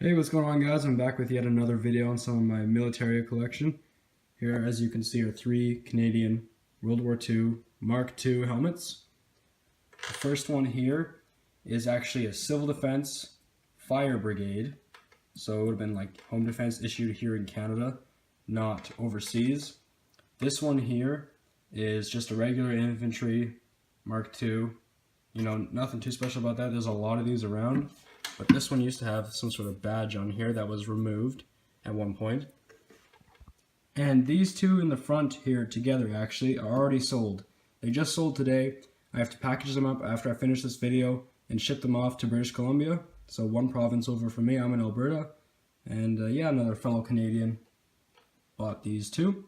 Hey, what's going on, guys? I'm back with yet another video on some of my military collection. Here, as you can see, are 3 Canadian World War II Mark II helmets. The first one here is actually a Civil Defense Fire Brigade. So it would have been like home defense issued here in Canada, not overseas. This one here is just a regular Infantry Mark II. You know, nothing too special about that. There's a lot of these around. But this one used to have some sort of badge on here that was removed at one point. And these two in the front here together actually are already sold. They just sold today. I have to package them up after I finish this video and ship them off to British Columbia. So one province over from me. I'm in Alberta. And yeah, another fellow Canadian bought these two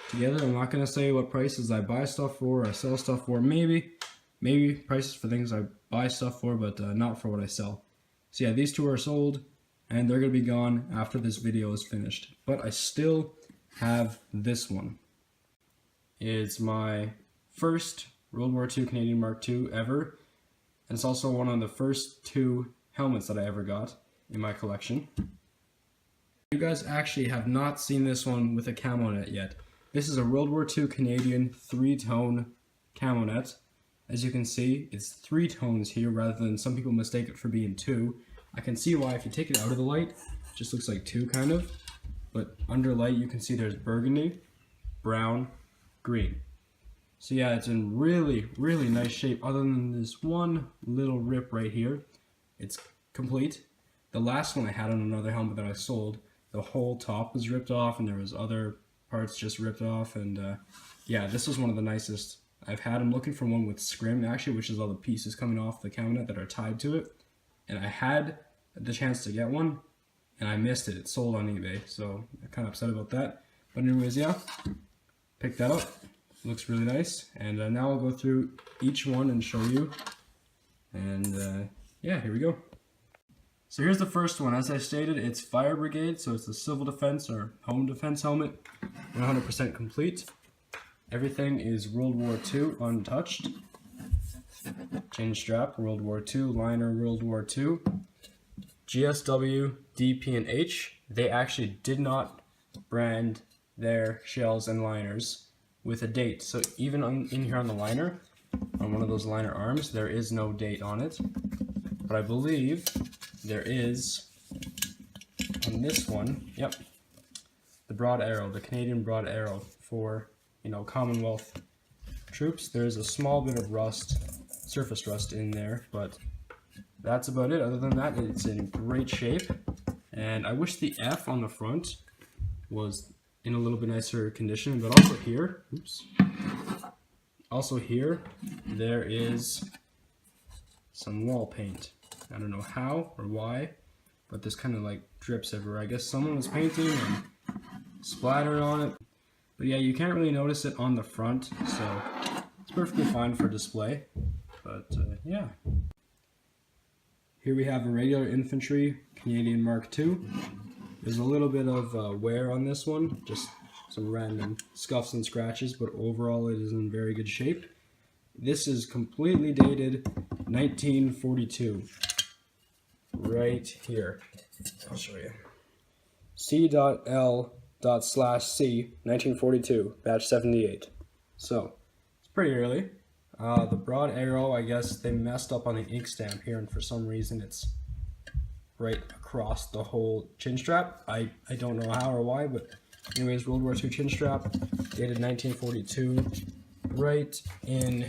together. I'm not going to say what prices I buy stuff for, I sell stuff for. Maybe prices for things I buy stuff for, but not for what I sell. So yeah, these two are sold, and they're going to be gone after this video is finished. But I still have this one. It's my first World War II Canadian Mark II ever, and it's also one of the first 2 helmets that I ever got in my collection. You guys actually have not seen this one with a camo net yet. This is a World War II Canadian 3-tone camo net. As you can see, it's 3 tones here rather than some people mistake it for being 2. I can see why if you take it out of the light, it just looks like 2 kind of. But under light you can see there's burgundy, brown, green. So yeah, it's in really, really nice shape other than this one little rip right here. It's complete. The last one I had on another helmet that I sold, the whole top was ripped off and there was other parts just ripped off. And yeah, this was one of the nicest I've had. I'm looking for one with scrim actually, which is all the pieces coming off the camo net that are tied to it. And I had the chance to get one, and I missed it. It sold on eBay, so I'm kind of upset about that. But anyways, yeah, picked that up. Looks really nice. And now I'll go through each one and show you. And yeah, here we go. So here's the first one. As I stated, it's Fire Brigade, so it's the Civil Defense or Home Defense helmet, 100% complete. Everything is World War II untouched. Chain strap, World War II. Liner, World War II. GSW, DP, and H. They actually did not brand their shells and liners with a date. So even in here on the liner, on one of those liner arms, there is no date on it. But I believe there is on this one, yep, the broad arrow, the Canadian broad arrow for, you know, Commonwealth troops. There's a small bit of rust, surface rust in there, but that's about it. Other than that, it's in great shape. And I wish the F on the front was in a little bit nicer condition, but also here, oops, also here, there is some wall paint. I don't know how or why, but this kind of like drips everywhere. I guess someone was painting and splattered on it. But yeah, you can't really notice it on the front, so it's perfectly fine for display. But yeah. Here we have a regular Infantry Canadian Mark II. There's a little bit of wear on this one, just some random scuffs and scratches, but overall it is in very good shape. This is completely dated 1942. Right here. I'll show you. C.L. /C 1942 batch 78. So it's pretty early. The broad arrow, I guess they messed up on the ink stamp here, and for some reason it's right across the whole chin strap. I don't know how or why, but anyways, World War II chin strap, dated 1942, right in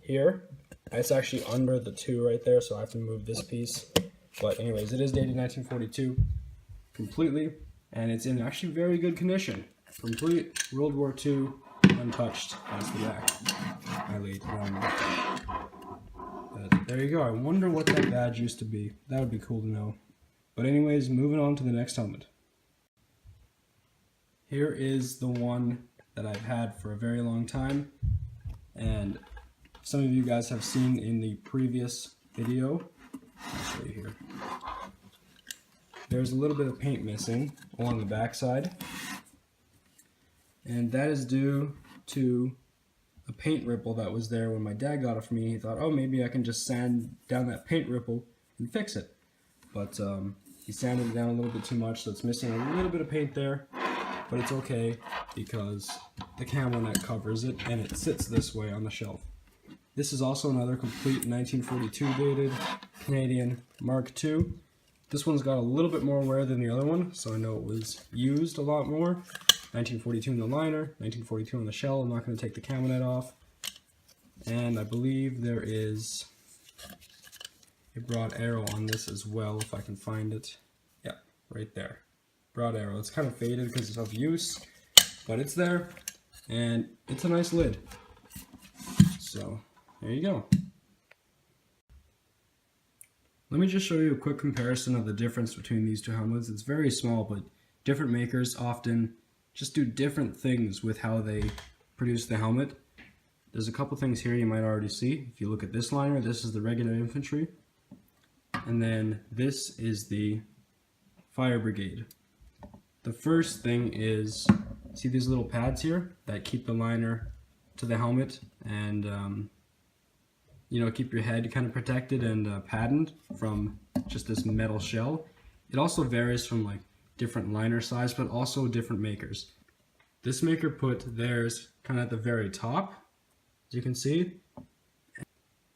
here. It's actually under the 2 right there, so I have to move this piece. But anyways, it is dated 1942 completely. And it's in actually very good condition. Complete World War II untouched. That's the back. I laid it down. But there you go. I wonder what that badge used to be. That would be cool to know. But anyways, moving on to the next helmet. Here is the one that I've had for a very long time. And some of you guys have seen in the previous video. I'll show you here. There's a little bit of paint missing along the back side, and that is due to a paint ripple that was there when my dad got it for me. He thought, oh, maybe I can just sand down that paint ripple and fix it. But He sanded it down a little bit too much, so it's missing a little bit of paint there, but it's okay because the camo net covers it and it sits this way on the shelf. This is also another complete 1942 dated Canadian Mark II. This one's got a little bit more wear than the other one, so I know it was used a lot more. 1942 in the liner, 1942 on the shell. I'm not going to take the camo net off. And I believe there is a broad arrow on this as well, if I can find it. Yeah, right there. Broad arrow. It's kind of faded because it's of use, but it's there, and it's a nice lid. So, there you go. Let me just show you a quick comparison of the difference between these two helmets. It's very small, but different makers often just do different things with how they produce the helmet. There's a couple things here you might already see. If you look at this liner, this is the regular Infantry. And then this is the Fire Brigade. The first thing is, see these little pads here that keep the liner to the helmet and you know, keep your head kind of protected and padded from just this metal shell. It also varies from like different liner size, but also different makers. This maker put theirs kind of at the very top, as you can see,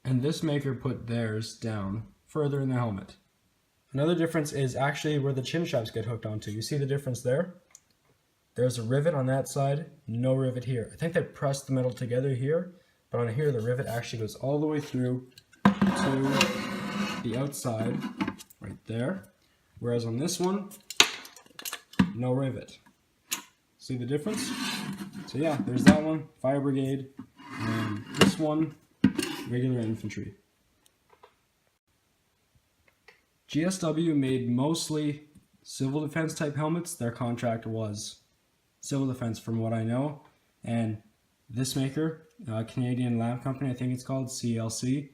and this maker put theirs down further in the helmet. Another difference is actually where the chin straps get hooked onto. You see the difference there? There's a rivet on that side, no rivet here. I think they pressed the metal together here, but on here the rivet actually goes all the way through to the outside, right there. Whereas on this one, no rivet. See the difference? So yeah, there's that one, Fire Brigade, and this one, regular Infantry. GSW made mostly civil defense type helmets. Their contract was civil defense from what I know. And this maker, Canadian Lamp Company, I think it's called, CLC,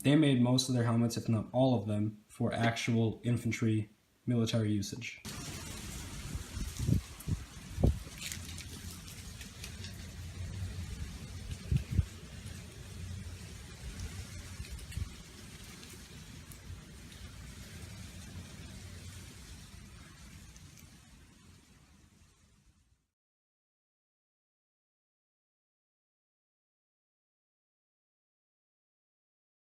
they made most of their helmets, if not all of them, for actual infantry military usage.